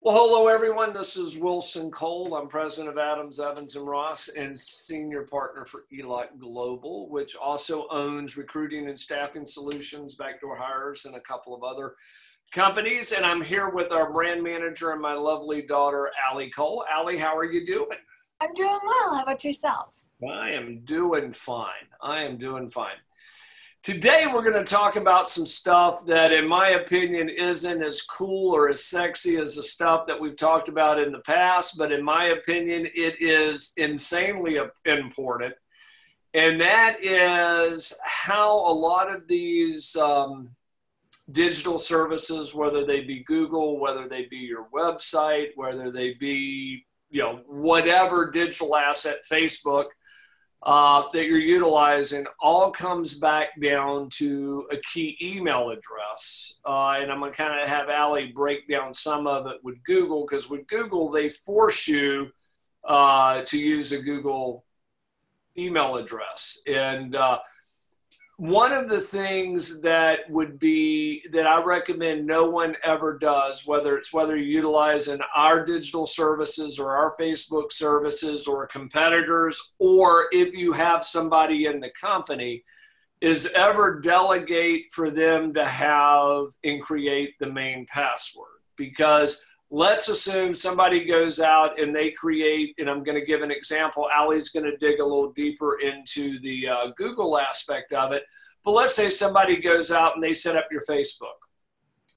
Well, hello, everyone. This is Wilson Cole. I'm president of Adams, Evans, and Ross and senior partner for ELOC Global, which also owns recruiting and staffing solutions, backdoor hires, and a couple of other companies. And I'm here with our brand manager and my lovely daughter, Allie Cole. Allie, how are you doing? I'm doing well. How about yourself? I am doing fine. Today, we're going to talk about some stuff that, in my opinion, isn't as cool or as sexy as the stuff that we've talked about in the past, but in my opinion, it is insanely important. And that is how a lot of these digital services, whether they be Google, whether they be your website, whether they be, whatever digital asset, Facebook, that you're utilizing, all comes back down to a key email address. And I'm going to kind of have Allie break down some of it with Google, because with Google, they force you to use a Google email address. And one of the things that I recommend no one ever does, whether you're utilizing our digital services or our Facebook services or competitors, or if you have somebody in the company, is ever delegate for them to have and create the main password. Because let's assume somebody goes out and they create, and I'm going to give an example. Allie's going to dig a little deeper into the Google aspect of it. But let's say somebody goes out and they set up your Facebook.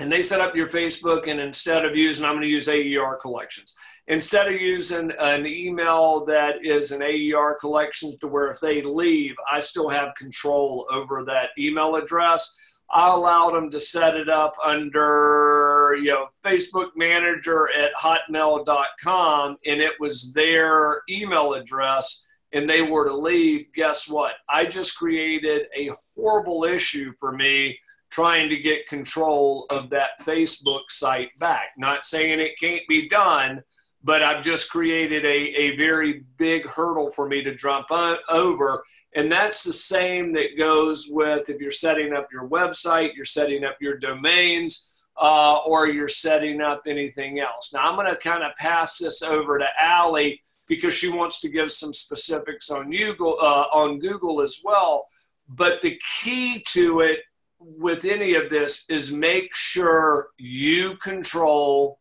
And they set up your Facebook, and instead of using, I'm going to use AER collections. Instead of using an email that is an AER collections to where if they leave, I still have control over that email address. I allowed them to set it up under, Facebook manager at hotmail.com, and it was their email address, and they were to leave. Guess what? I just created a horrible issue for me trying to get control of that Facebook site back. Not saying it can't be done, but I've just created a very big hurdle for me to jump over. And that's the same that goes with if you're setting up your website, you're setting up your domains, or you're setting up anything else. Now, I'm going to kind of pass this over to Allie because she wants to give some specifics on Google as well. But the key to it with any of this is make sure you control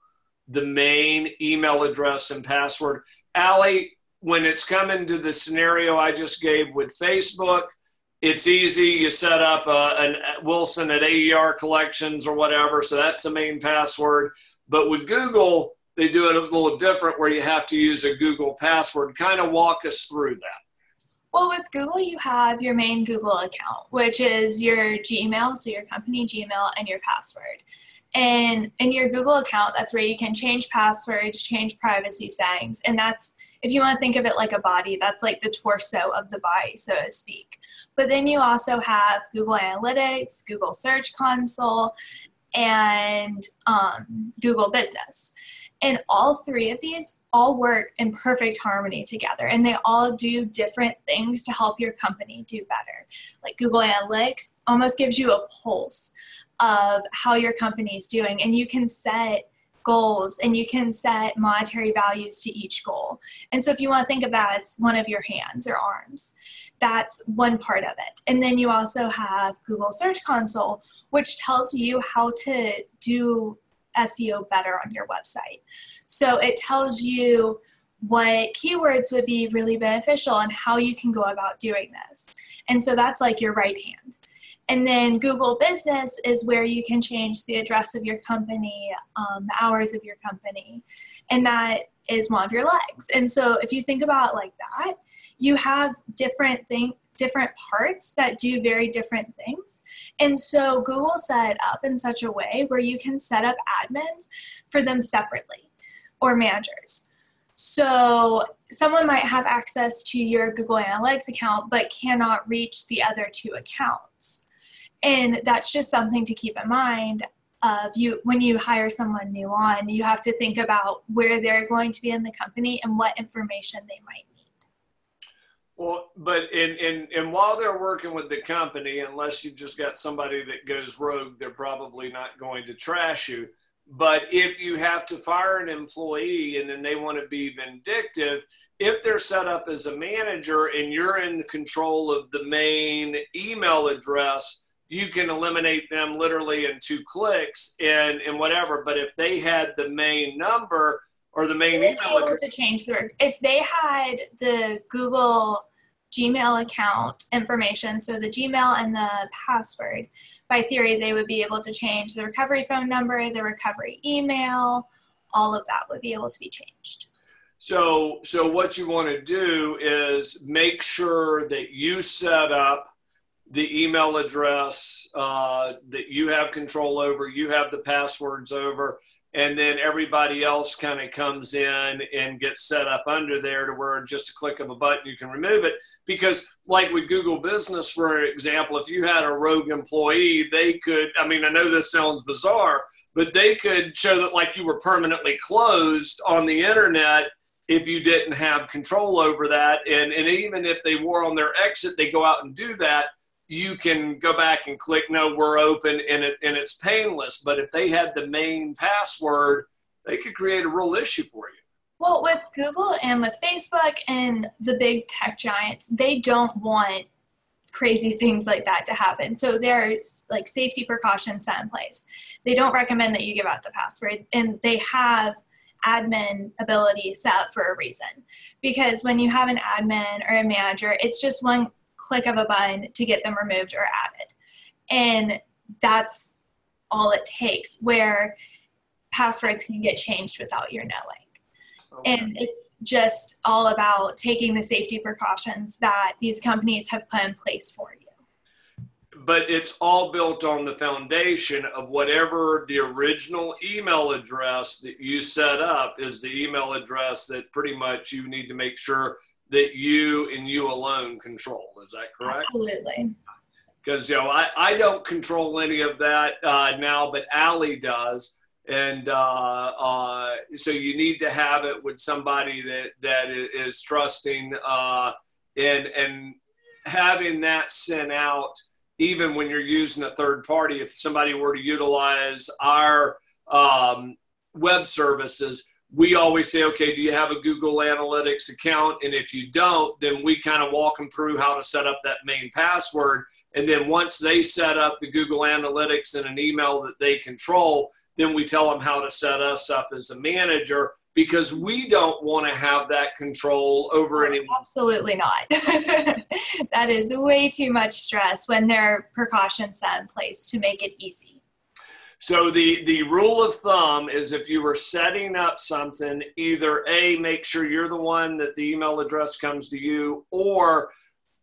the main email address and password. Allie, when it's coming to the scenario I just gave with Facebook, it's easy. You set up an Wilson at AER collections or whatever, so that's the main password. But with Google, they do it a little different where you have to use a Google password. Kind of walk us through that. Well, with Google, you have your main Google account, which is your Gmail, so your company Gmail, and your password. And in your Google account, that's where you can change passwords, change privacy settings. And that's, if you want to think of it like a body, that's like the torso of the body, so to speak. But then you also have Google Analytics, Google Search Console, and Google Business. And all three of these all work in perfect harmony together, and they all do different things to help your company do better. Like Google Analytics almost gives you a pulse of how your company is doing, and you can set goals and you can set monetary values to each goal. And so if you want to think of that as one of your hands or arms, that's one part of it. And then you also have Google Search Console, which tells you how to do SEO better on your website. So it tells you what keywords would be really beneficial and how you can go about doing this. And so that's like your right hand. And then Google Business is where you can change the address of your company, the hours of your company, and that is one of your legs. And so if you think about it like that, you have different parts that do very different things. And so Google set it up in such a way where you can set up admins for them separately, or managers. So someone might have access to your Google Analytics account but cannot reach the other two accounts. And that's just something to keep in mind when you hire someone new on. You have to think about where they're going to be in the company and what information they might need. Well, but and while they're working with the company, unless you've just got somebody that goes rogue, they're probably not going to trash you. But if you have to fire an employee and then they want to be vindictive, if they're set up as a manager and you're in control of the main email address, you can eliminate them literally in 2 clicks and whatever. But if they had the main number or the main email address, to change if they had the Google Gmail account information, so the Gmail and the password, by theory, they would be able to change the recovery phone number, the recovery email, all of that would be able to be changed. So what you want to do is make sure that you set up the email address that you have control over, you have the passwords over, and then everybody else kind of comes in and gets set up under there to where just a click of a button you can remove it. Because like with Google Business, for example, if you had a rogue employee, they could, I mean, I know this sounds bizarre, but they could show that like you were permanently closed on the internet if you didn't have control over that. And even if they were on their exit, they go out and do that, you can go back and click, no, we're open, and it's painless. But if they had the main password, they could create a real issue for you. Well, with Google and with Facebook and the big tech giants, they don't want crazy things like that to happen. So there's like safety precautions set in place. They don't recommend that you give out the password, and they have admin ability set up for a reason. Because when you have an admin or a manager, it's just one click of a button to get them removed or added. And that's all it takes, where passwords can get changed without your knowing. Okay. And it's just all about taking the safety precautions that these companies have put in place for you. But it's all built on the foundation of whatever the original email address that you set up is the email address that pretty much you need to make sure that you and you alone control. Is that correct? Absolutely. Because, you know, I don't control any of that now, but Allie does. And so you need to have it with somebody that is trusting and having that sent out, even when you're using a third party. If somebody were to utilize our web services, we always say, okay, do you have a Google Analytics account? And if you don't, then we kind of walk them through how to set up that main password. And then once they set up the Google Analytics in an email that they control, then we tell them how to set us up as a manager, because we don't want to have that control over anyone. Absolutely not. That is way too much stress when there are precautions set in place to make it easy. So the rule of thumb is, if you were setting up something, either A, make sure you're the one that the email address comes to you, or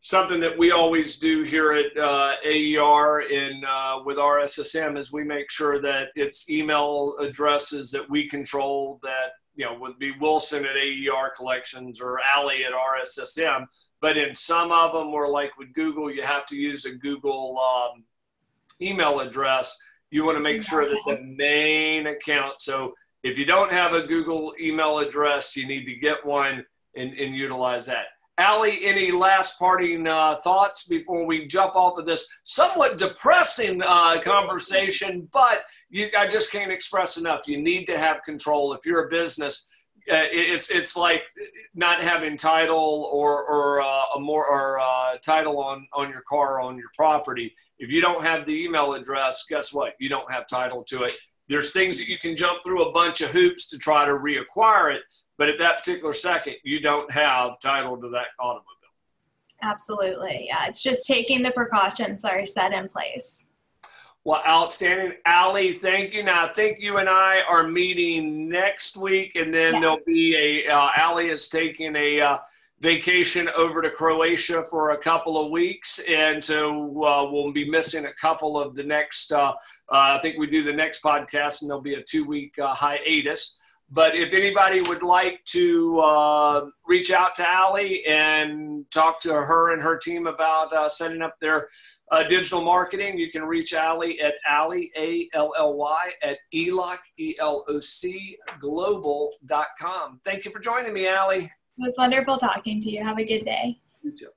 something that we always do here at AER and with our SSM is we make sure that it's email addresses that we control, that, you know, would be Wilson at AER Collections or Allie at RSSM. But in some of them, or like with Google, you have to use a Google email address. You want to make sure that the main account, so if you don't have a Google email address, you need to get one and utilize that. Allie, any last parting thoughts before we jump off of this somewhat depressing conversation, but I just can't express enough. You need to have control. If you're a business, it's like not having title or title on your car or on your property. If you don't have the email address, guess what? You don't have title to it. There's things that you can jump through a bunch of hoops to try to reacquire it, but at that particular second, you don't have title to that automobile. Absolutely. Yeah, it's just taking the precautions that are set in place. Well, outstanding. Allie, thank you. Now, I think you and I are meeting next week, and then there'll be Allie is taking a vacation over to Croatia for a couple of weeks, and so we'll be missing a couple of the next, I think we do the next podcast, and there'll be a 2-week hiatus. But if anybody would like to reach out to Allie and talk to her and her team about setting up their digital marketing, you can reach Allie at Allie, A-L-L-Y, at ELOC, E-L-O-C, global.com. Thank you for joining me, Allie. It was wonderful talking to you. Have a good day. You too.